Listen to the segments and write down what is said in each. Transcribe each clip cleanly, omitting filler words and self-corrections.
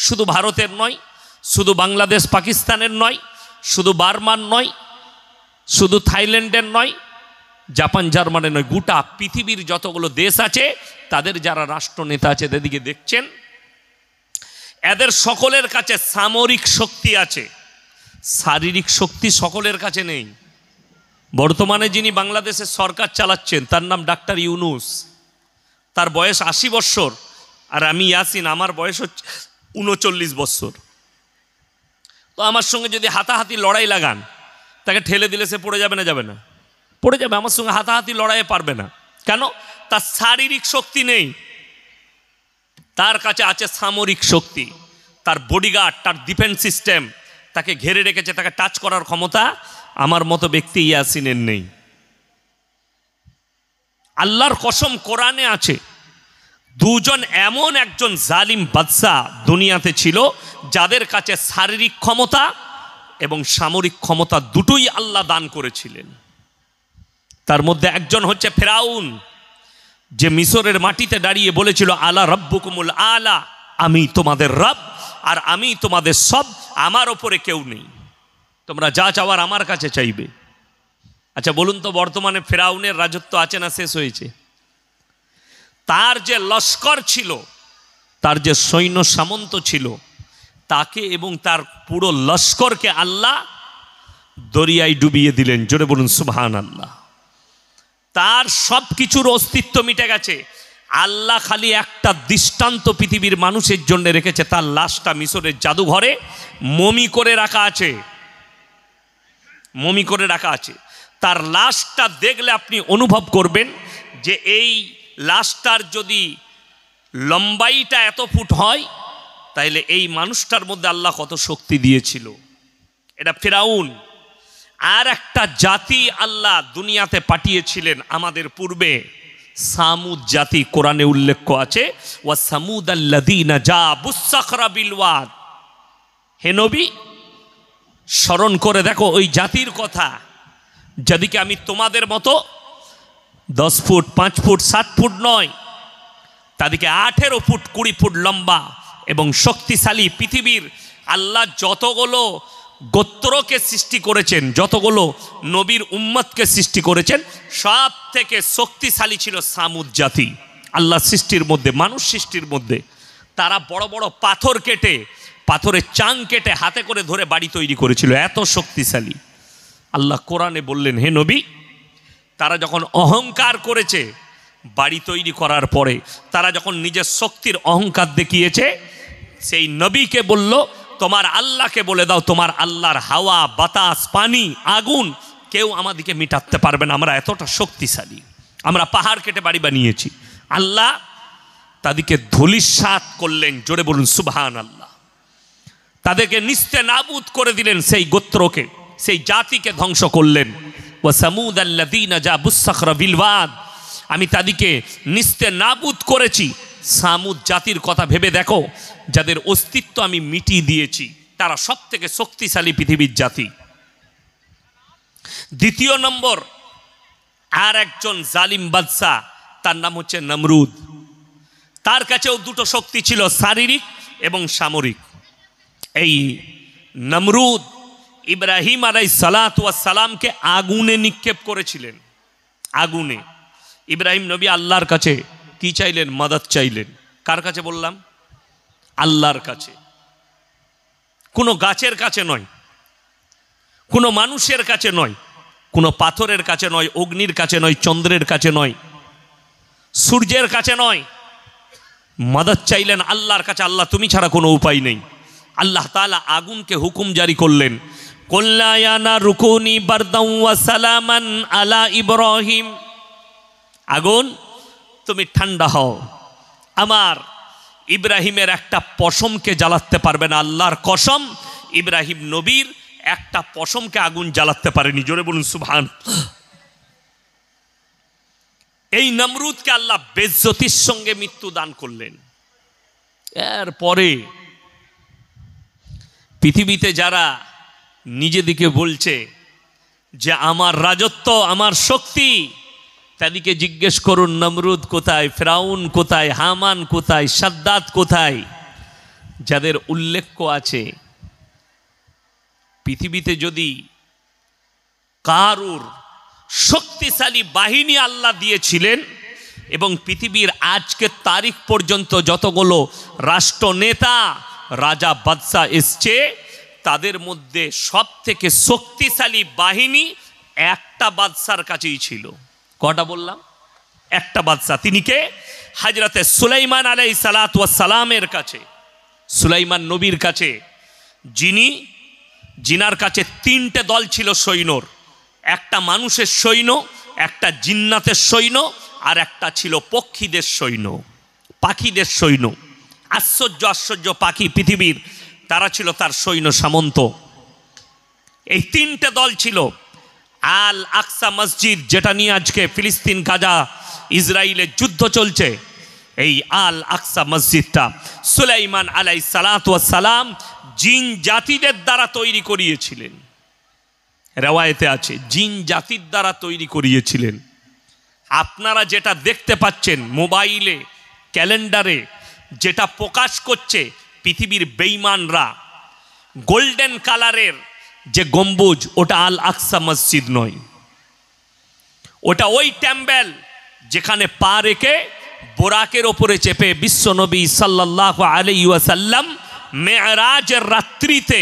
শুধু ভারতের নয়, শুধু বাংলাদেশ পাকিস্তানের নয়, শুধু বার্মার নয়, শুধু থাইল্যান্ডের নয়, জাপান জার্মানের নয়, গোটা পৃথিবীর যতগুলো দেশ আছে তাদের যারা রাষ্ট্রনেতা আছে এদিকে দেখছেন, এদের সকলের কাছে সামরিক শক্তি আছে, শারীরিক শক্তি সকলের কাছে নেই। বর্তমানে যিনি বাংলাদেশের সরকার চালাচ্ছেন তার নাম ডাক্তার ইউনূস, তার বয়স 80 বৎসর, আর আমি ইয়াসিন, আমার বয়স হচ্ছে 39 বৎসর। তো আমার সঙ্গে যদি হাতাহাতি লড়াই লাগান, তাকে ঠেলে দিলে সে পড়ে যাবে না? যাবে না? পড়ে যাবে। আমার সঙ্গে হাতাহাতি লড়াইয়ে পারবে না। কেন? তার শারীরিক শক্তি নেই, তার কাছে আছে সামরিক শক্তি, তার বডিগার্ড, তার ডিফেন্স সিস্টেম তাকে ঘেরে রেখেছে, তাকে টাচ করার ক্ষমতা আমার মতো ব্যক্তি ইয়াসিনের নেই। আল্লাহর কসম, কোরআনে আছে দুজন এমন একজন জালিম বাদশা দুনিয়াতে ছিল যাদের কাছে শারীরিক ক্ষমতা এবং সামরিক ক্ষমতা দুটোই আল্লাহ দান করেছিলেন। তার মধ্যে একজন হচ্ছে ফেরাউন, যে মিশরের মাটিতে দাঁড়িয়ে বলেছিল আলা রব্বুকুমুল আলা, আমি তোমাদের রব আর আমি তোমাদের সব, আমার ওপরে কেউ নেই, তোমরা যা চাওয়ার আমার কাছে চাইবে। আচ্ছা বলুন তো, বর্তমানে ফেরাউনের রাজত্ব আছে না শেষ হয়েছে? তার যে লস্কর ছিল, তার যে সৈন্য সামন্ত ছিল, তাকে এবং তার পুরো লস্করকে আল্লাহ দরিয়ায় ডুবিয়ে দিলেন। জোরে বলুন সুবহানাল্লাহ। তার সব কিছুর অস্তিত্ব মিটে গেছে। আল্লাহ খালি একটা দৃষ্টান্ত পৃথিবীর মানুষের জন্য রেখেছে, তার লাশটা মিশরের জাদুঘরে মমি করে রাখা আছে, মমি করে রাখা আছে। তার লাশটা দেখলে আপনি অনুভব করবেন যে এই লাশটার যদি লম্বাইটা এত ফুট হয়, তাইলে এই মানুষটার মধ্যে আল্লাহ কত শক্তি দিয়েছিল। এটা ফেরাউন। আর একটা জাতি আল্লাহ দুনিয়াতে পাঠিয়েছিলেন আমাদের পূর্বে, সামুদ জাতি। কোরআনে উল্লেখ আছে ওয়া সামুদাল্লাযীনা জাবুস সাখরা বিল ওয়াদ। হে নবী, স্মরণ করে দেখো ওই জাতির কথা, যাদেরকে আমি তোমাদের মতো 10 ফুট 5 ফুট 7 ফুট নয়, তাদেরকে 18 ফুট 20 ফুট লম্বা এবং শক্তিশালী। পৃথিবীর আল্লাহ যতগুলো গোত্রকে সৃষ্টি করেছেন, যতগুলো নবীর উম্মতকে সৃষ্টি করেছেন, সব থেকে শক্তিশালী ছিল সামুদ জাতি আল্লাহ সৃষ্টির মধ্যে, মানুষ সৃষ্টির মধ্যে। তারা বড় বড় পাথর কেটে, পাথরের চাং কেটে হাতে করে ধরে বাড়ি তৈরি করেছিল, এত শক্তিশালী। আল্লাহ কোরআনে বললেন, হে নবী, তারা যখন অহংকার করেছে বাড়ি তৈরি করার পরে, তারা যখন নিজের শক্তির অহংকার দেখিয়েছে, সেই নবীকে বলল, তোমার আল্লাহকে বলে দাও, তোমার আল্লাহর হাওয়া, বাতাস, পানি, আগুন কেউ আমাদেরকে মিটাতে পারবে না, আমরা এতটা শক্তিশালী, আমরা পাহাড় কেটে বাড়ি বানিয়েছি। আল্লাহ তাদেরকে ধূলিসাৎ করলেন। জোরে বলুন সুবহানাল্লাহ। তাদেরকে নিস্তে নাবুদ করে দিলেন, সেই গোত্রকে, সেই জাতিকে ধ্বংস করলেন। ওয়া সামুদাল্লাযীনা জাবুস সাখরা বিল ওয়াদ, আমি তাদেরকে নিস্তে নাবুদ করেছি। সামুদ জাতির কথা ভেবে দেখো, যাদের অস্তিত্ব আমি মিটিয়ে দিয়েছি, তারা সব থেকে শক্তিশালী পৃথিবীর জাতি। দ্বিতীয় নম্বর আর একজন জালিম বাদশা, তার নাম হচ্ছে নমরুদ। তার কাছেও দুটো শক্তি ছিল, শারীরিক এবং সামরিক। এই নমরুদ ইব্রাহিম আলাইহিস সালাতু ওয়াস সালামকে আগুনে নিক্ষেপ করেছিলেন। আগুনে ইব্রাহিম নবী আল্লাহর কাছে কি চাইলেন? মদদ চাইলেন। কার কাছে বললাম? আল্লাহর কাছে। কোনো গাছের কাছে নয়, কোনো মানুষের কাছে নয়, কোনো পাথরের কাছে নয়, অগ্নির কাছে নয়, চন্দ্রের কাছে নয়, সূর্যের কাছে নয়। মদদ চাইলেন আল্লাহর কাছে। আল্লাহ, তুমি ছাড়া কোনো উপায় নেই। আল্লাহ তাআলা আগুনকে হুকুম জারি করলেন, কুল্লা ইয়া নারু কুনি বারদাও ওয়া সালামান আলা ইব্রাহিম। আগুন, তুমি ঠান্ডা হও, আমার ইব্রাহিমের একটা পশমকে জ্বালাতে পারবে না। আল্লাহর কসম, ইব্রাহিম নবীর একটা পশমকে আগুন জ্বালাতে পারেনি। জোরে বলুন সুবহান। এই নমরুদকে আল্লাহ বেজ্জতির সঙ্গে মৃত্যু দান করলেন। এরপরে পৃথিবীতে যারা নিজেদিকে বলছে যে আমার রাজত্ব, আমার শক্তি, তাদেরকে জিজ্ঞেস করুন নমরুদ কোথায়, ফেরাউন কোথায়, হামান কোথায়, সাদ্দাত কোথায়। যাদের উল্লেখ আছে পৃথিবীতে যদি কারুর শক্তিশালী বাহিনী আল্লাহ দিয়েছিলেন এবং পৃথিবীর আজকের তারিখ পর্যন্ত যতগুলো রাষ্ট্রনেতা রাজা বাদশাহ এসছে তাদের মধ্যে সব থেকে শক্তিশালী বাহিনী একটা বাদশার কাছেই ছিল। কটা বললাম? একটা বাদশা। তিনি কে? হযরতে সুলাইমান আলাইহিস সালাতু ওয়াস সালামের কাছে, সুলাইমান নবীর কাছে, জিনার কাছে তিনটে দল ছিল সৈন্যর। একটা মানুষের সৈন্য, একটা জিন্নাতের সৈন্য, আর একটা ছিল পক্ষীদের সৈন্য, পাখিদের সৈন্য। আশ্চর্য আশ্চর্য পাখি পৃথিবীর, তারা ছিল তার সৈন্য সামন্ত। এই তিনটে দল ছিল। আল আকসা মসজিদ, যেটা নিয়ে আজকে ফিলিস্তিন গাজা ইসরায়েলের যুদ্ধ চলছে, এই আল আকসা মসজিদটা সুলাইমান আলাইহিস সালাতু ওয়াস সালাম জিন জাতিদের দ্বারা তৈরি করিয়েছিলেন। রেওয়ায়েতে আছে জিন জাতির দ্বারা তৈরি করিয়েছিলেন। আপনারা যেটা দেখতে পাচ্ছেন মোবাইলে, ক্যালেন্ডারে যেটা প্রকাশ করছে পৃথিবীর বেঈমানরা, গোল্ডেন কালারের যে গম্বুজ, ওটা আল আকসা মসজিদ নয়, ওটা ওই টেম্পল যেখানে পা রেখে বোরাকের ওপরে চেপে বিশ্বনবী সাল্লাল্লাহু আলাইহি ওয়াসাল্লাম মেরাজের রাত্রিতে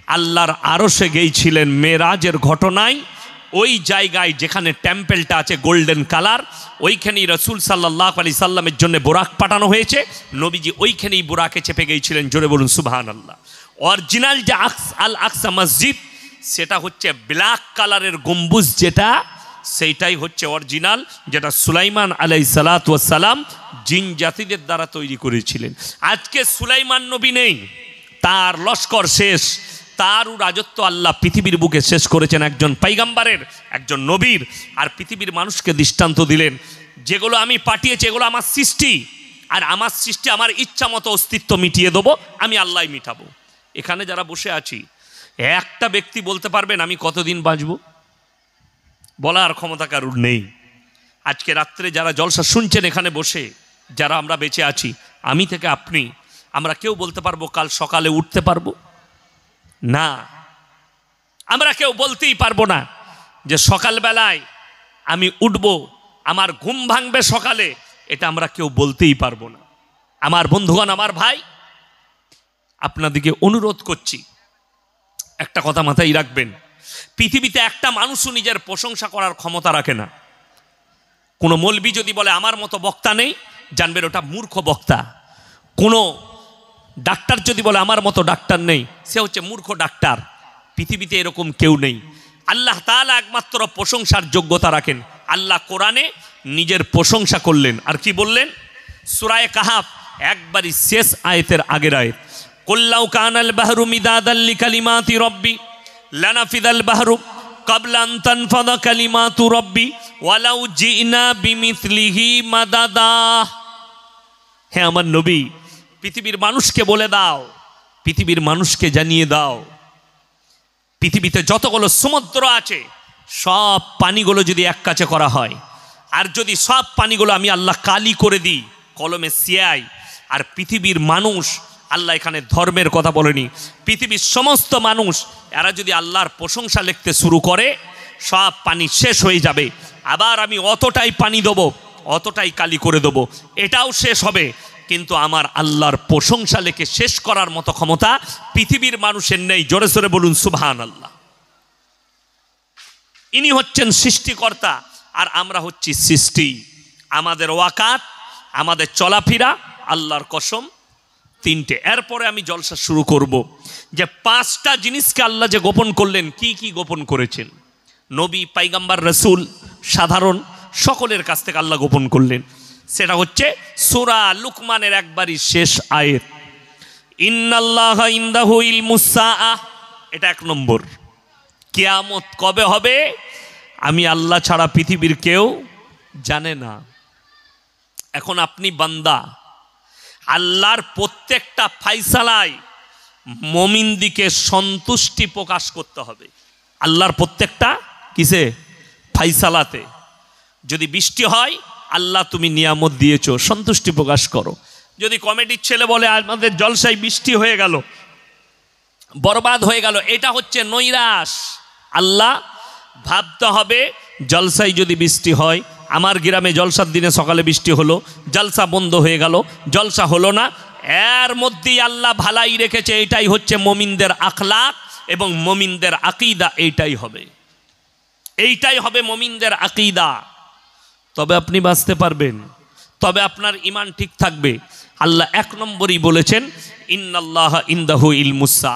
আল্লাহর আরশে গিয়েছিলেন। মেরাজের ঘটনায় ওই জায়গায় যেখানে টেম্পলটা আছে গোল্ডেন কালার, ওইখানেই রাসূল সাল্লাল্লাহু আলাইহি সাল্লামের জন্য বোরাক পাঠানো হয়েছে। নবীজি ওইখানেই বোরাকে চেপে গিয়েছিলেন। জোরে বলুন সুবহানাল্লাহ। অরিজিনাল যে আল আকসা মসজিদ, সেটা হচ্ছে ব্ল্যাক কালারের গম্বুজ, যেটা সেইটাই হচ্ছে অরিজিনাল, যেটা সুলাইমান আলাইহিস সালাতু ওয়াস সালাম জিন জাতিদের দ্বারা তৈরি করেছিলেন। আজকে সুলাইমান নবী নেই, তার লস্কর শেষ, তারও রাজত্ব আল্লাহ পৃথিবীর বুকে শেষ করেছেন একজন পয়গম্বরের, একজন নবীর। আর পৃথিবীর মানুষকে দৃষ্টান্ত দিলেন, যেগুলো আমি পাঠিয়েছি এগুলো আমার সৃষ্টি, আর আমার সৃষ্টি আমার ইচ্ছা মতো অস্তিত্ব মিটিয়ে দেবো, আমি আল্লাহই মিটাবো। এখানে যারা বসে আছি, একটা ব্যক্তি বলতে পারবেন আমি কতদিন বাঁচব? বলার ক্ষমতা কারুর নেই। আজকে রাত্রে যারা জলসা শুনছেন এখানে বসে, যারা আমরা বেঁচে আছি, আমি থেকে আপনি, আমরা কেউ বলতে পারবো কাল সকালে উঠতে পারবো? না, আমরা কেউ বলতেই পারবো না যে সকালবেলায় আমি উঠব, আমার ঘুম ভাঙবে সকালে, এটা আমরা কেউ বলতেই পারবো না। আমার বন্ধুগণ, আমার ভাই, আপনাদেরকে অনুরোধ করছি, একটা কথা মাথায় রাখবেন, পৃথিবীতে একটা মানুষও নিজের প্রশংসা করার ক্ষমতা রাখে না। কোনো মৌলবি যদি বলে আমার মতো বক্তা নেই, জানবেন ওটা মূর্খ বক্তা। কোনো ডাক্তার যদি বলে আমার মতো ডাক্তার নেই, সে হচ্ছে মূর্খ ডাক্তার। পৃথিবীতে এরকম কেউ নেই। আল্লাহ তাআলা একমাত্র প্রশংসার যোগ্যতা রাখেন। আল্লাহ কোরআনে নিজের প্রশংসা করলেন, আর কি বললেন? সূরা কাহাফ একবারই শেষ আয়াতের আগের আয়াত, কুল্লাউ কানাল বাহরু মিদাদাল লিকালিমাতি রব্বি লানাফিদাল বাহরু ক্বাবলা আন তানফাদা কালিমাতু রব্বি ওয়ালাউ জিনা বিমিসলিহি মাদাদা। হে আমার নবী, পৃথিবীর মানুষকে বলে দাও, পৃথিবীর মানুষকে জানিয়ে দাও, পৃথিবীতে যতগুলো সমুদ্র আছে সব পানিগুলো যদি এক কাছে করা হয়, আর যদি সব পানিগুলো আমি আল্লাহ কালি করে দিই, কলমে সিয়াই, আর পৃথিবীর মানুষ, আল্লাহ এখানে ধর্মের কথা বলেনি, পৃথিবীর সমস্ত মানুষ এরা যদি আল্লাহর প্রশংসা লিখতে শুরু করে, সব পানি শেষ হয়ে যাবে। আবার আমি অতটাই পানি দেবো, অতটাই কালি করে দেবো, এটাও শেষ হবে। কিন্তু আমার আল্লাহর প্রশংসা লেখে শেষ করার মতো ক্ষমতা পৃথিবীর মানুষের নেই। জোরে সোরে বলুন সুবহানাল্লাহ। ইনি হচ্ছেন সৃষ্টিকর্তা, আর আমরা হচ্ছি সৃষ্টি। আমাদের ওয়াকাত, আমাদের চলাফেরা আল্লাহর কসম তিনটে। এরপরে আমি জলসা শুরু করব যে পাঁচটা জিনিসকে আল্লাহ যে গোপন করলেন, কি কি গোপন করেছেন? নবী, পয়গম্বর, রাসূল, সাধারণ সকলের কাছ থেকে আল্লাহ গোপন করলেন। সেটা হচ্ছে সূরা লুকমানের একবারই শেষ আয়াত, ইন্নাল্লাহা ইনদাহু ইলমুস সাআহ। এটা এক নম্বর। কিয়ামত কবে হবে আমি আল্লাহ ছাড়া পৃথিবীর কেউ জানে না। এখন আপনি বান্দা, আল্লাহর প্রত্যেকটা ফায়সালায় মুমিনদিকে সন্তুষ্টি প্রকাশ করতে হবে। আল্লাহর প্রত্যেকটা কিসে? ফায়সালাতে। যদি বৃষ্টি হয়, আল্লাহ তুমি নিয়ামত দিয়েছো, সন্তুষ্টি প্রকাশ করো। যদি কমিটির ছেলে বলে আমাদের জলসায় বৃষ্টি হয়ে গেল, বরবাদ হয়ে গেল, এটা হচ্ছে নৈরাশ। আল্লাহ ভাবতে হবে, জলসায় যদি বৃষ্টি হয়, আমার গ্রামে জলসার দিনে সকালে বৃষ্টি হলো, জলসা বন্ধ হয়ে গেল, জলসা হলো না, এর মধ্যেই আল্লাহ ভালাই রেখেছে। এটাই হচ্ছে মুমিনদের আখলাক এবং মুমিনদের আকীদা। এইটাই হবে, এইটাই হবে মুমিনদের আকীদা। তবে আপনি বাঁচতে পারবেন, তবে আপনার ঈমান ঠিক থাকবে। আল্লাহ এক নম্বরই বলেছেন, ইন্নাল্লাহা ইনদাহু ইলমুসসা।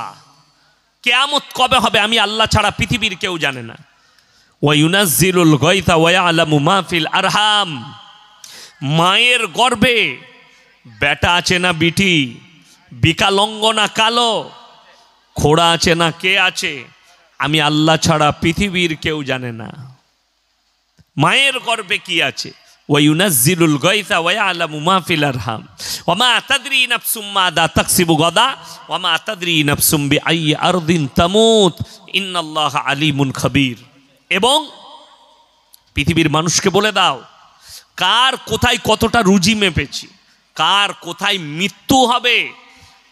কিয়ামত কবে হবে আমি আল্লাহ ছাড়া পৃথিবীর কেউ জানে না। ওয়া ইউনাজ্জিলুল গায়থা ওয়া ইয়ালামু মা ফিল আরহাম। মায়ের গর্ভে বেটা আছে না বিটি, বিকালঙ্গ না কালো, খোড়া আছে না কে আছে, আমি আল্লাহ ছাড়া পৃথিবীর কেউ জানে না। মায়ের গর্ভে কি আছে? ওয়া ইউনাজ্জিলুল গায়থা ওয়া ইয়ালামু মা ফিল আরহাম ওয়া মা তাদরি নাফসুম মাযা তাকসিবু গাদা ওয়া মা তাদরি নাফসুম বিআইয়ি আরদিন তামুত ইন্নাল্লাহা আলিমুন খাবীর। এবং পৃথিবীর মানুষকে বলে দাও, কার কোথায় কতটা রুজি মেপেছি, কার কোথায় মৃত্যু হবে,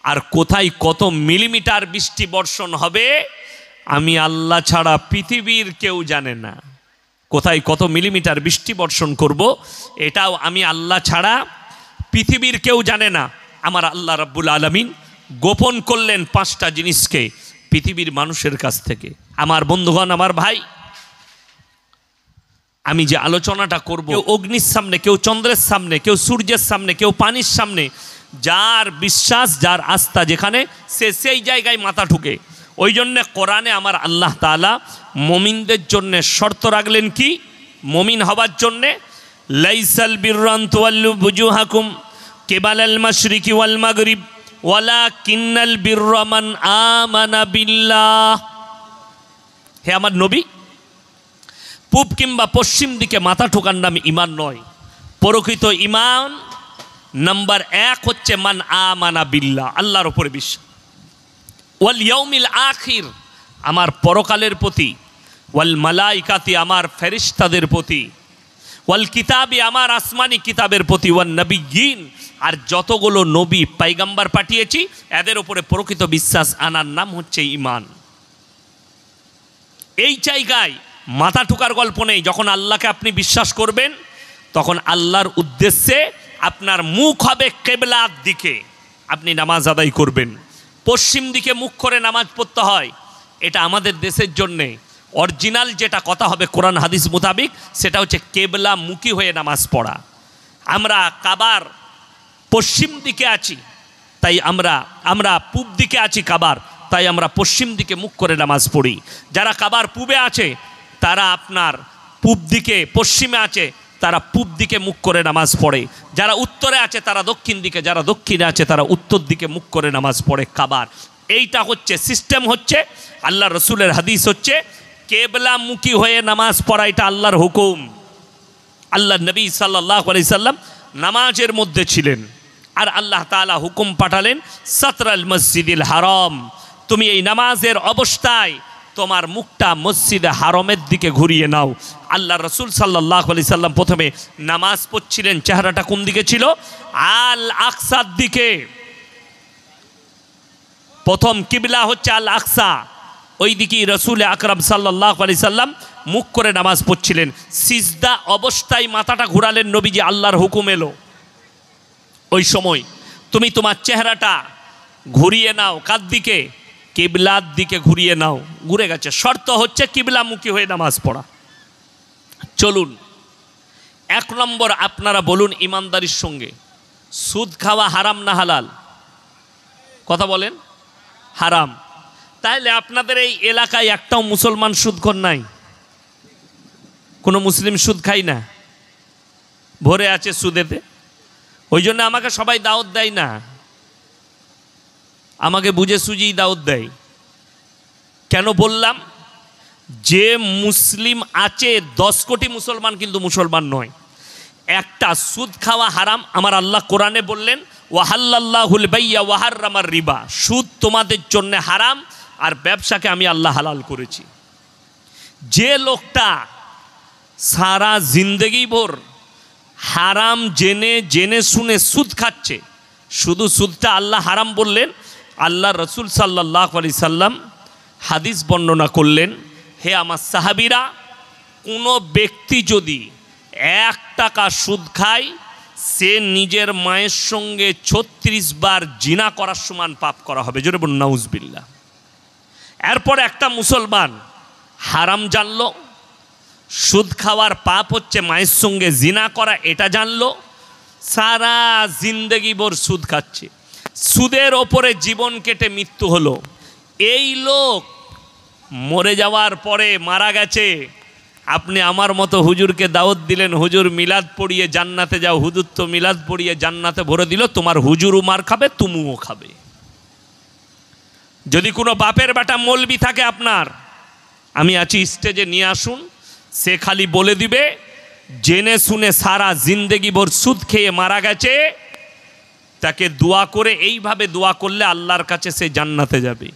আর কোথায় কত মিলিমিটার বৃষ্টি বর্ষণ হবে, আমি আল্লাহ ছাড়া পৃথিবীর কেউ জানে না। কোথায় কত মিলিমিটার বৃষ্টি বর্ষণ করব, এটাও আমি আল্লাহ ছাড়া পৃথিবীর কেউ জানে না। আমার আল্লাহ রাব্বুল আলামিন গোপন করলেন 5টা জিনিসকে পৃথিবীর মানুষের কাছ থেকে। আমার বন্ধুগণ, আমার ভাই, আমি যে আলোচনাটা করব, কেউ অগ্নির সামনে, কেউ চন্দ্রের সামনে, কেউ সূর্যের সামনে, কেউ পানির সামনে, যার বিশ্বাস, যার আস্থা যেখানে, সে সেই জায়গায় মাথা ঠুকে। ওই জন্যে কোরআনে আমার আল্লাহ তাআলা মুমিনদের জন্য শর্ত রাখলেন কি? মুমিন হবার জন্যে, লাইসাল বিররান তুওয়াল্লু বুজুহাকুম কিবালাল মাশরিকি ওয়াল মাগরিব ওয়ালাকিন্নাল বিররা মান আমানা বিল্লাহ। হে আমার নবী, পূব কিংবা পশ্চিম দিকে মাথা ঠোকার নাম ঈমান নয়। প্রকৃত ঈমান নাম্বার 1 হচ্ছে মান আমানা বিল্লাহ, আল্লাহর উপরে বিশ্বাস, ওয়াল ইয়াউমিল আখির, আমার পরকালের প্রতি, ওয়াল মালাইকাতি, আমার ফেরেশতাদের প্রতি, ওয়াল কিতাবি, আমার আসমানি কিতাবের প্রতি, ওয়ান নবিয়্যিন, আর যতগুলো নবী পয়গম্বর পাঠিয়েছি এদের উপরে প্রকৃত বিশ্বাস আনার নাম হচ্ছে ঈমান। এই জায়গায় মাথা ঠোকার গল্প নেই। যখন আল্লাহকে আপনি বিশ্বাস করবেন, তখন আল্লাহর উদ্দেশ্যে আপনার মুখ হবে কিবলার দিকে, আপনি নামাজ আদায় করবেন। পশ্চিম দিকে মুখ করে নামাজ পড়তে হয়, এটা আমাদের দেশের জন্যে অরিজিনাল যেটা কথা হবে কোরআন হাদিস মোতাবিক, সেটা হচ্ছে কেবলা মুখী হয়ে নামাজ পড়া। আমরা কাবার পশ্চিম দিকে আছি, তাই আমরা পূব দিকে আছি কাবার, তাই আমরা পশ্চিম দিকে মুখ করে নামাজ পড়ি। যারা কাবার পূবে আছে তারা আপনার পূব দিকে, পশ্চিমে আছে তারা পূব দিকে মুখ করে নামাজ পড়ে। যারা উত্তরে আছে তারা দক্ষিণ দিকে, যারা দক্ষিণে আছে তারা উত্তর দিকে মুখ করে নামাজ পড়ে কাবার। এইটা হচ্ছে সিস্টেম, হচ্ছে আল্লাহ রসুলের হাদিস, হচ্ছে কেবলামুখী হয়ে নামাজ পড়া, এটা আল্লাহর হুকুম। আল্লাহ নবী সাল্লাল্লাহু আলাইহি সাল্লাম নামাজের মধ্যে ছিলেন, আর আল্লাহ তাআলা হুকুম পাঠালেন, সাতরাল মসজিদিল হারাম, তুমি এই নামাজের অবস্থায় তোমার মুখটা মসজিদে হারামের দিকে ঘুরিয়ে নাও। আল্লাহ রসুল সাল্লাল্লাহু আলাইহি সাল্লাম প্রথমে নামাজ পড়ছিলেন, চেহারাটা কোন দিকে ছিল? আল আকসার দিকে। প্রথম কিবলা হচ্ছে আল আকসা, ওই দিকেই রসুল আকরাম সাল্লাল্লাহু আলাইহি সাল্লাম মুখ করে নামাজ পড়ছিলেন। সিজদা অবস্থায় মাথাটা ঘুরালেন নবীজি, আল্লাহর হুকুম এলো। ওই সময় তুমি তোমার চেহারাটা ঘুরিয়ে নাও, কার দিকে? কিবলার দিকে ঘুরিয়ে নাও। ঘুরে গেছে, শর্ত হচ্ছে কিবলামুখী হয়ে নামাজ পড়া। চলুন 1 নম্বর আপনারা বলুন ইমানদারির সঙ্গে, সুদ খাওয়া হারাম না হালাল? কথা বলেন। হারাম। তাহলে আপনাদের এই এলাকায় একটাও মুসলমান সুদখোর নাই? কোনো মুসলিম সুদ খাই না, ভরে আছে সুদেতে। ওই জন্য আমাকে সবাই দাওয়াত দেয় না, আমাকে বুঝে সুঝেই দাওয়াত দেয়। কেন বললাম? যে মুসলিম আছে 10 কোটি মুসলমান কিন্তু মুসলমান নয়। একটা সুদ খাওয়া হারাম। আমার আল্লাহ কোরআনে বললেন, ওয়াহাল্লাল্লাহুল বাইয়া ওয়া হাররামার রিবা, সুদ তোমাদের জন্য হারাম আর ব্যবসাকে আমি আল্লাহ হালাল করেছি। যে লোকটা সারা জিন্দেগি ভর হারাম জেনে জেনে শুনে সুদ খাচ্ছে, শুধু সুদটা আল্লাহ হারাম বললেন, আল্লাহ রসুল সাল্লাল্লাহু আলাইহি সাল্লাম হাদিস বর্ণনা করলেন, হে আমার সাহাবীরা, কোনো ব্যক্তি যদি 1 টাকা সুদ খায়, সে নিজের মায়ের সঙ্গে 36 বার জিনা করার সমান পাপ করা হবে। জোরে বলুন নাউজুবিল্লাহ। এরপর একটা মুসলমান হারাম জানলো, সুদ খাওয়ার পাপ হচ্ছে মায়ের সঙ্গে জিনা করা, এটা জানলো, সারা জিন্দগি ভর সুদ খাচ্ছে, সুদের ওপরে জীবন কেটে মৃত্যু হলো। এই লোক মরে যাওয়ার পরে মারা গেছে, আপনি আমার মতো হুজুরকে দাওয়াত দিলেন, হুজুর মিলাদ পড়িয়ে জান্নাতে যাও, হুজুর তো মিলাদ পড়িয়ে জান্নাতে ভরে দিল, তোমার হুজুরও মার খাবে, তুমিও খাবে। যদি কোনো বাপের বেটা মৌলবি থাকে আপনার, আমি আছি স্টেজে নিয়ে আসুন, সে খালি বলে দিবে জেনে শুনে সারা জিন্দেগি ভর সুদ খেয়ে মারা গেছে, তাকে দোয়া করে, এইভাবে দোয়া করলে আল্লাহর কাছে সে জান্নাতে যাবে।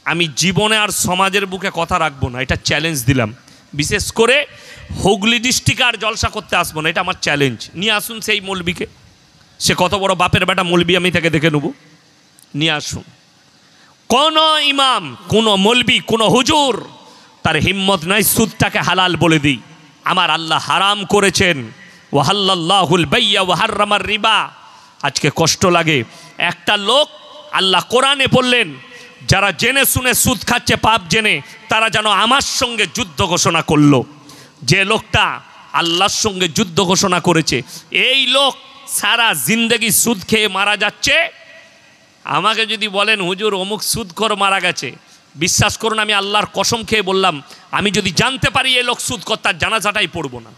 আমি জীবনে আর সমাজের বুকে কথা রাখবো না, এটা চ্যালেঞ্জ দিলাম। বিশেষ করে হুগলি ডিস্ট্রিক্টে আর জলসা করতে আসবো না, এটা আমার চ্যালেঞ্জ। নিয়ে আসুন সেই মৌলবিকে, সে কত বড় বাপের বেটা মৌলবি, আমি তাকে দেখে নেব। নিয়ে আসুন। কোন ইমাম, কোন মৌলবি, কোন হুজুর তার হিম্মত নাই সুদটাকে হালাল বলে দিই। আমার আল্লাহ হারাম করেছেন, ওয়াহাল্লাল্লাহুল বাইয়া ওয়া হাররামার রিবা। আজকে কষ্ট লাগে, একটা লোক, আল্লাহ কোরআনে বললেন, যারা জেনে শুনে সুদ খাচ্ছে পাপ জেনে, তারা যেন আমার সঙ্গে যুদ্ধ ঘোষণা করলো। যে লোকটা আল্লাহর সঙ্গে যুদ্ধ ঘোষণা করেছে, এই লোক সারা জিন্দেগি সুদ খেয়ে মারা যাচ্ছে। আমাকে যদি বলেন হুজুর অমুক সুদখোর মারা গেছে, বিশ্বাস করুন আমি আল্লাহর কসম খেয়ে বললাম, আমি যদি জানতে পারি এই লোক সুদখোর, তার জানাজাটাই পড়বো না।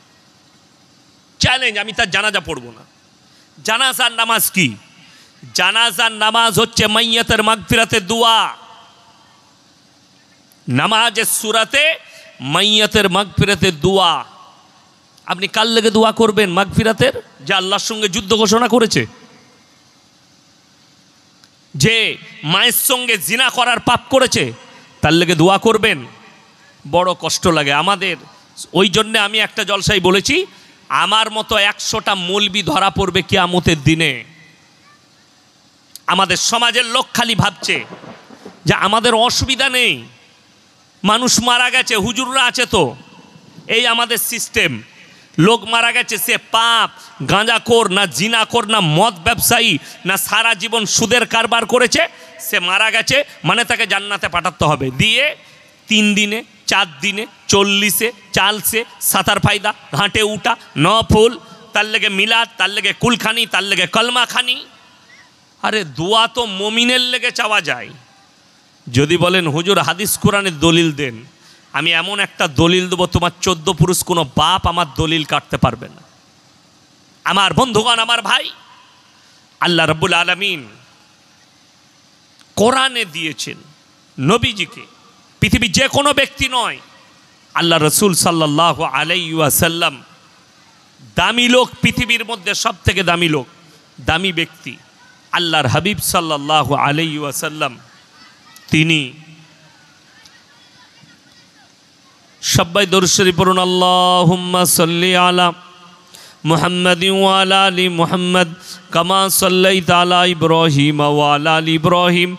চ্যালেঞ্জ, আমি তার জানাজা পড়বো না। জানাজার নামাজ কি? জানাজার নামাজ হচ্ছে মাইয়াতের মাগফিরাতের দোয়া। নামাজের সূরাতে মাইয়াতের মাগফিরাতের দোয়া। আপনি কার লেগে দোয়া করবেন মাগফিরাতের? যে আল্লাহর সঙ্গে যুদ্ধ ঘোষণা করেছে, যে মায়ের সঙ্গে জিনা করার পাপ করেছে, তার লেগে দোয়া করবেন? বড় কষ্ট লাগে আমাদের। ওই জন্যে আমি একটা জলসায় বলেছি, আমার মতো 100টা মৌলবি ধরা পড়বে কিয়ামতের দিনে। আমাদের সমাজের লোক খালি ভাবছে যে আমাদের অসুবিধা নেই, মানুষ মারা গেছে, হুজুররা আছে তো, এই আমাদের সিস্টেম। লোক মারা গেছে, সে পাপ, গাঁজাখোর না, জিনাখোর না, মদ ব্যবসায়ী না, সারা জীবন সুদের কারবার করেছে, সে মারা গেছে মানে তাকে জান্নাতে পাঠাতে হবে। দিয়ে 3 দিনে, 4 দিনে, 40-এ, 40-এ, 7 ফায়দা, ঘাটে উঠা, নফল, তার লেগে মিলাদ, তার লেগে কুলখানি, তার লেগে কলমা খানি। আরে দোয়া তো মমিনের লেগে চাওয়া যায়। যদি বলেন হুজুর হাদিস কোরআনের দলিল দেন, আমি এমন একটা দলিল দেবো, তোমার 14 পুরুষ কোনো বাপ আমার দলিল কাটতে পারবে না। আমার বন্ধুগণ, আমার ভাই, আল্লাহ রাব্বুল আলামিন কোরআনে দিয়েছেন নবীজিকে, পৃথিবীর যে কোনো ব্যক্তি নয়, আল্লাহ রসুল সাল্লাল্লাহু আলাইহি ওয়াসাল্লাম দামি লোক, পৃথিবীর মধ্যে সব থেকে দামি লোক, দামি ব্যক্তি আল্লাহর হাবিব সাল্লাল্লাহু আলাইহি ওয়াসাল্লাম। তিনি সবাই দরুদ শরীফ পড়ুন, আল্লাহুম্মা সাল্লি আলা মুহাম্মাদিন ওয়া আলা আলি মুহাম্মাদ কামা সাল্লাইতা আলা ইব্রাহিম ওয়া আলা আলি ইব্রাহিম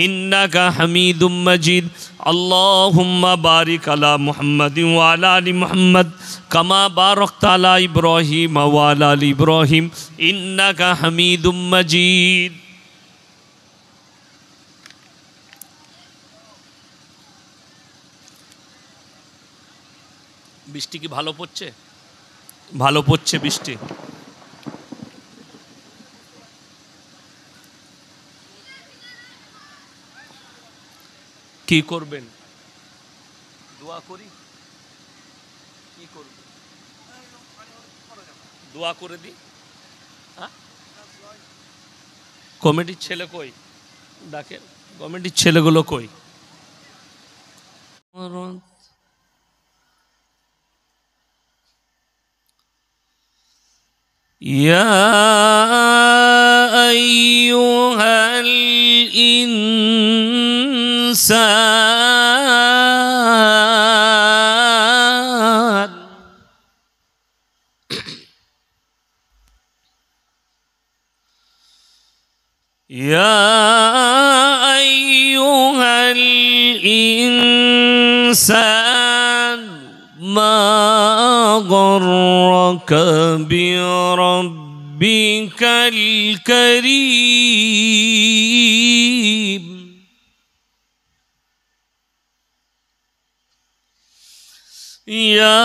ইন্নাকা হামিদুম মাজিদ। আল্লাহুম্মা বারিক আলা মুহাম্মাদিন ওয়া আলা আলি মুহাম্মাদ কামা বারাকতা আলা ইব্রাহিম ওয়া আলা আলি ইব্রাহিম ইন্নাকা হামিদুম মাজিদ। বৃষ্টি কি ভালো পড়ছে? ভালো পড়ছে বৃষ্টি। কি করবেন? দোয়া করি? কি করবেন? দোয়া করে দিই? হ্যাঁ, কমিটির ছেলে কই? ডাকেন, কমিটির ছেলেগুলো কই? ইয়া আইয়ুহাল ইনসান ما غرك بربك الكريم يا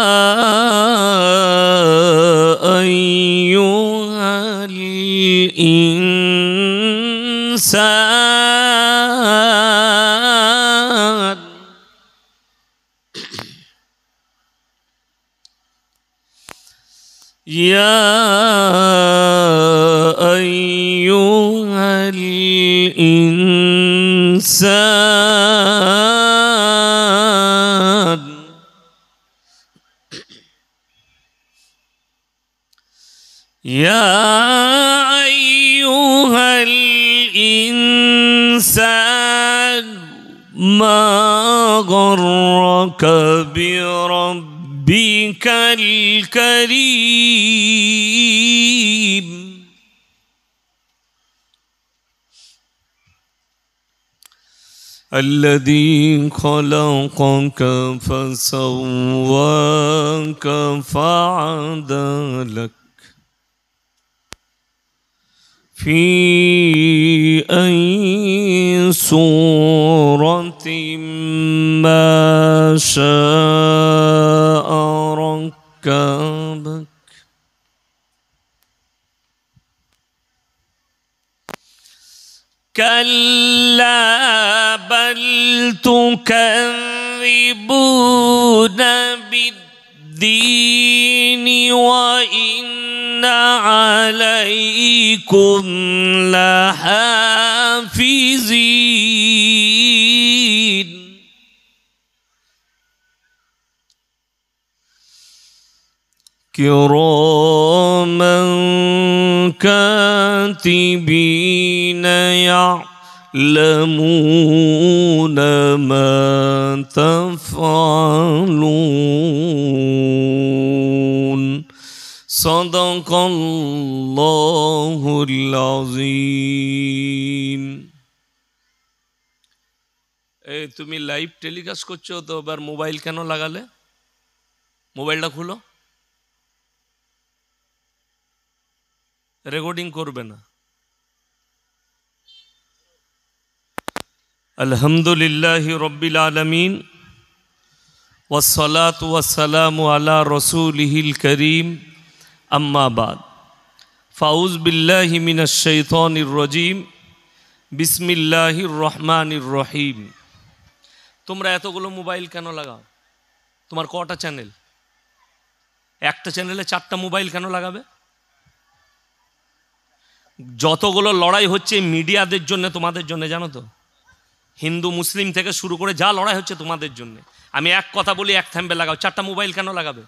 أيها الإنسان يا أيها الإنسان يا أيها الإنسان ما غرك بربك الكريم الذي خلقك فسواك فعدلك في أي صورة ما شاء ركبك كلا بل تكذبون بالدين وإن عليكم لحافظين كراما كاتبين يعلمون ما تفعلون صدق الله العظيم এই তুমি লাইভ টেলিকাস্ট করছো তো এবার মোবাইল কেন লাগালে মোবাইলটা খুলো রেকর্ডিং করবে না আলহামদুলিল্লাহি রাব্বিল আলামিন ওয়াসসালাতু ওয়াসসালামু আলা রাসূলিহিল কারীম আম্মা বাদ ফাউজ বিল্লাহি মিনাশ শাইতানির রাজীম বিসমিল্লাহির রহমানির রহিম তোমরা এতগুলো মোবাইল কেন লাগাও তোমার কটা চ্যানেল একটা চ্যানেলে 4টা মোবাইল কেন লাগাবে যতগুলো লড়াই হচ্ছে মিডিয়াদের জন্য তোমাদের জন্য জানো তো হিন্দু মুসলিম থেকে শুরু করে যা লড়াই হচ্ছে তোমাদের জন্য আমি এক কথা বলি এক থাম্বে লাগাও 4টা মোবাইল কেন লাগাবে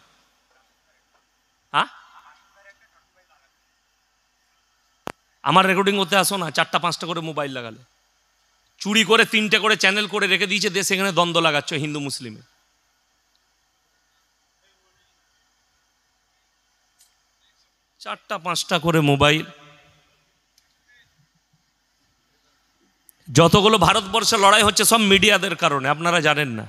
হ্যাঁ আমার রেকর্ডিং করতে আসো না 4টা 5টা করে মোবাইল লাগালে চুরি করে 3টে করে চ্যানেল করে রেখে দিয়েছে দেশ এখানে দ্বন্দ্ব লাগাচ্ছ হিন্দু মুসলিমে 4টা 5টা করে মোবাইল যতগুলো ভারতবর্ষে লড়াই হচ্ছে সব মিডিয়াদের কারণে আপনারা জানেন না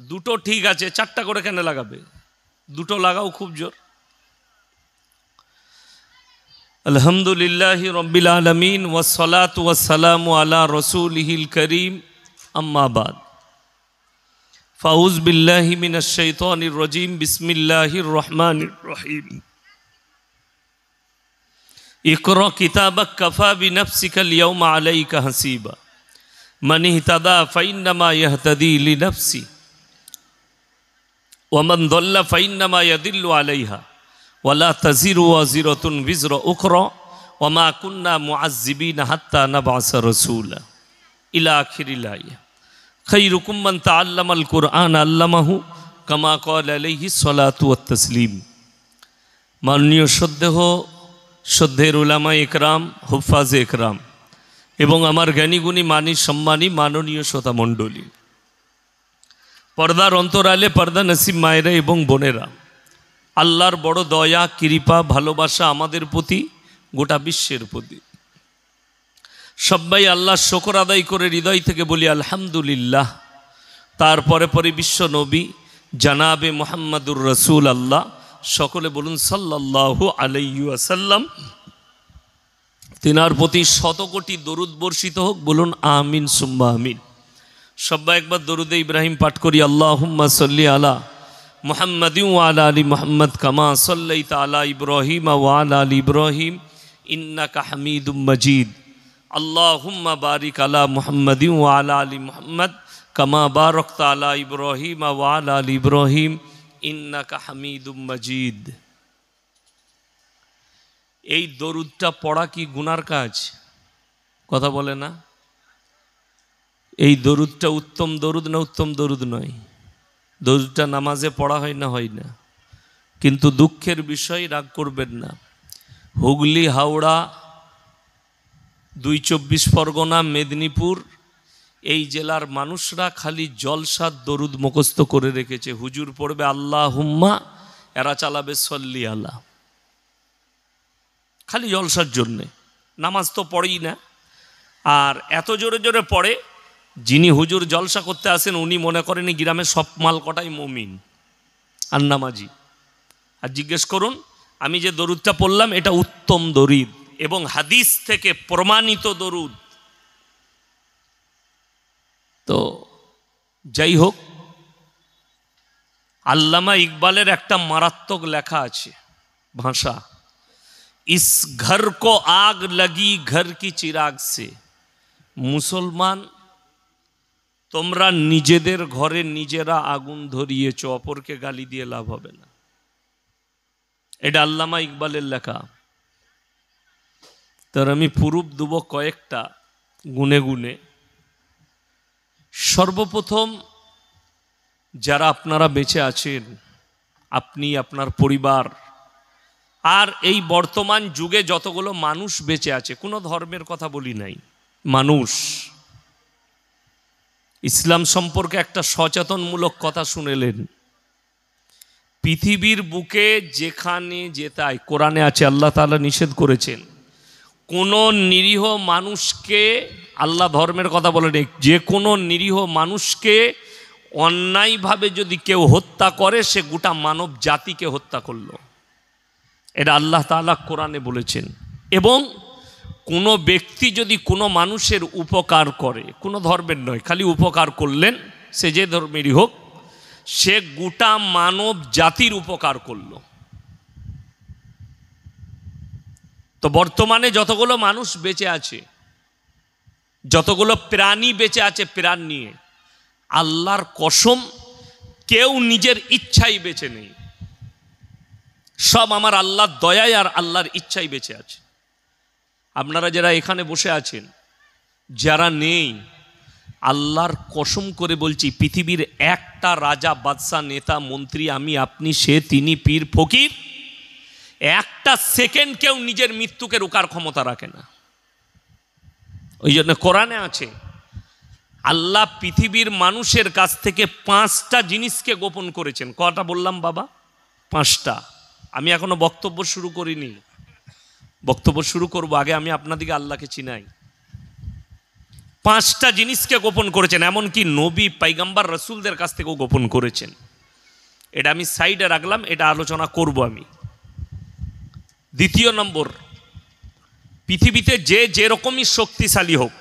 দুটো ঠিক আছে 4টা করে কেন লাগাবে দুটো লাগাও খুব জোর আলহামদুলিল্লাহি রাব্বিল আলামিন ওয়াসসালাতু ওয়াসসালামু আলা রাসূলিহিল কারীম আম্মা বাদ ফাউজ বিল্লাহি মিনাশ শাইতানির রাজীম বিসমিল্লাহির রহমানির রহিম ইকরা কিতাবাক কাফা বিনাফসিকাল ইয়াওমা আলাইকা হাসিবা মান ইহতাদা ফাইন্নামা ইয়াহতাদি লিনাফসি ওয়া মান দাল্লা ফাইন্নামা ইয়াদিল্লু আলাইহা ওয়ালা তাজিরু ওয়াজিরাতুন বিজরা উখরা ওয়া মা কুন্না মুআযযিবিনা হাত্তা নাবআসা রাসূলা ইলা আখিরিল আয়াত খায়রুকুম মান তাআল্লামাল কুরআন আল্লামাহু কামা ক্বালা আলাইহি সালাতু ওয়াত তাসলিম মাননীয় শ্রদ্ধেয় উলামা ইকরাম হুফাজ ইকরাম এবং আমার জ্ঞানীগুণী মানী সম্মানী মাননীয় শ্রোতা মণ্ডলী পর্দার অন্তরালে পর্দা নসিব মায়েরা এবং বোনেরা আল্লাহর বড় দয়া কৃপা ভালোবাসা আমাদের প্রতি গোটা বিশ্বের প্রতি সবাই আল্লাহ শুকর আদায় করে হৃদয় থেকে বলি আলহামদুলিল্লাহ। তারপরে পরে বিশ্ব নবী জানাবে মুহাম্মাদুর রাসূল আল্লাহ, সকলে বলুন সাল্লাল্লাহু আলাইহি ওয়াসাল্লাম। তিনার প্রতি শত কোটি দরুদ বর্ষিত হোক, বলুন আমিন সুম্মা আমিন। সবাই একবার দরুদে ইব্রাহিম পাঠ করি, আল্লাহুম্মা সাল্লি আলা মুহাম্মাদিন ওয়া আলা আলি মুহাম্মদ কামা সাল্লাইতা আলা ইব্রাহিম ওয়া আলা আলি ইব্রাহিম ইন্নাকা হামিদুম মাজিদ। আল্লাহুম্মা বারিক আলা মুহাম্মাদিন ওয়া আলা আলি মুহাম্মদ কামা বারাকতা আলা ইব্রাহিম ওয়া আলা আলি ইব্রাহিম ইন্নাকা হামিদুম মাজিদ। এই দরুদটা পড়া কি গুনার কাজ? কথা বলে না। এই দরুদটা উত্তম দরুদ না উত্তম দরুদ নয়? দরুদটা নামাজে পড়া হয় না? হয় না। কিন্তু দুঃখের বিষয়, রাগ করবেন না, হুগলি, হাওড়া, 2 পরগনা, মেদিনীপুর এই জেলার মানুষরা খালি জলসার দরুদ মুখস্থ করে রেখেছে। হুজুর পড়বে আল্লাহুম্মা, এরা চালাবে সল্লি আলা, খালি জলসার জন্যে। নামাজ তো পড়েই না। আর এত জোরে জোরে পড়ে, যিনি হুজুর জলসা করতে আসেন উনি মনে করেন গ্রামে সব মাল কটাই মুমিন আর নামাজি। আর জিজ্ঞেস করুন, আমি যে দরুদটা পড়লাম এটা উত্তম দরুদ এবং হাদিস থেকে প্রমাণিত দরুদ। তো যাই হোক, আল্লামা ইকবালের একটা মারাত্মক লেখা আছে ভাষা, ইস ঘর কো আগ লাগি ঘর কি চিরাগ সে। মুসলমান, তোমরা নিজেদের ঘরে নিজেরা আগুন ধরিয়েছ, অপরকে গালি দিয়ে লাভ হবে না। এটা আল্লামা ইকবালের লেখা। তার আমি প্রুফ দেব কয়েকটা গুনে গুনে। সর্বপ্রথম, যারা আপনারা বেঁচে আছেন, আপনি, আপনার পরিবার, আর এই বর্তমান যুগে যতগুলো মানুষ বেঁচে আছে, কোনো ধর্মের কথা বলি নাই, মানুষ, ইসলাম সম্পর্কে একটা সচেতনমূলক কথা শুনেলেন। পৃথিবীর বুকে যেখানে যেতায়, কোরআনে আছে, আল্লাহ তাআলা নিষেধ করেছেন, কোনো নিরীহ মানুষকে, আল্লাহ ধর্মের কথা বলেন, যে কোনো নিরীহ মানুষকে অন্যায়ভাবে যদি কেউ হত্যা করে, সে গোটা মানব জাতিকে হত্যা করলো। এটা আল্লাহ তাআলা কোরআনে বলেছেন। এবং কোনো ব্যক্তি যদি কোনো মানুষের উপকার করে, কোনো ধর্মের নয়, খালি উপকার করলেন, সে যে ধর্মেরই হোক, সে গোটা মানব জাতির উপকার করল। তো বর্তমানে যতগুলো মানুষ বেঁচে আছে, যতগুলো প্রাণী বেঁচে আছে প্রাণ নিয়ে, আল্লাহর কসম কেউ নিজের ইচ্ছাই বেঁচে নেই। সব আমার আল্লাহর দয়ায় আর আল্লাহর ইচ্ছাই বেঁচে আছে। আপনারা যারা এখানে বসে আছেন, যারা নেই, আল্লাহর কসম করে বলছি, পৃথিবীর একটা রাজা, বাদশা, নেতা, মন্ত্রী, আমি, আপনি, সে, তিনি, পীর, ফকির, একটা সেকেন্ড কেউ নিজের মৃত্যুকে রোকার ক্ষমতা রাখে না। ওই জন্য কোরআনে আছে, আল্লাহ পৃথিবীর মানুষের কাছ থেকে 5টা জিনিসকে গোপন করেছেন। কটা বললাম বাবা? 5টা। আমি এখনো বক্তব্য শুরু করিনি, বক্তব্য শুরু করব, আগে আমি আপনাদিকে আল্লাহকে চিনাই। 5টা জিনিসকে গোপন করেছেন, এমনকি নবী, পয়গম্বর, রসুলদের কাছ থেকেও গোপন করেছেন। এটা আমি সাইডে রাখলাম, এটা আলোচনা করব আমি। দ্বিতীয় নম্বর, পৃথিবীতে যে যেরকমই শক্তিশালী হোক,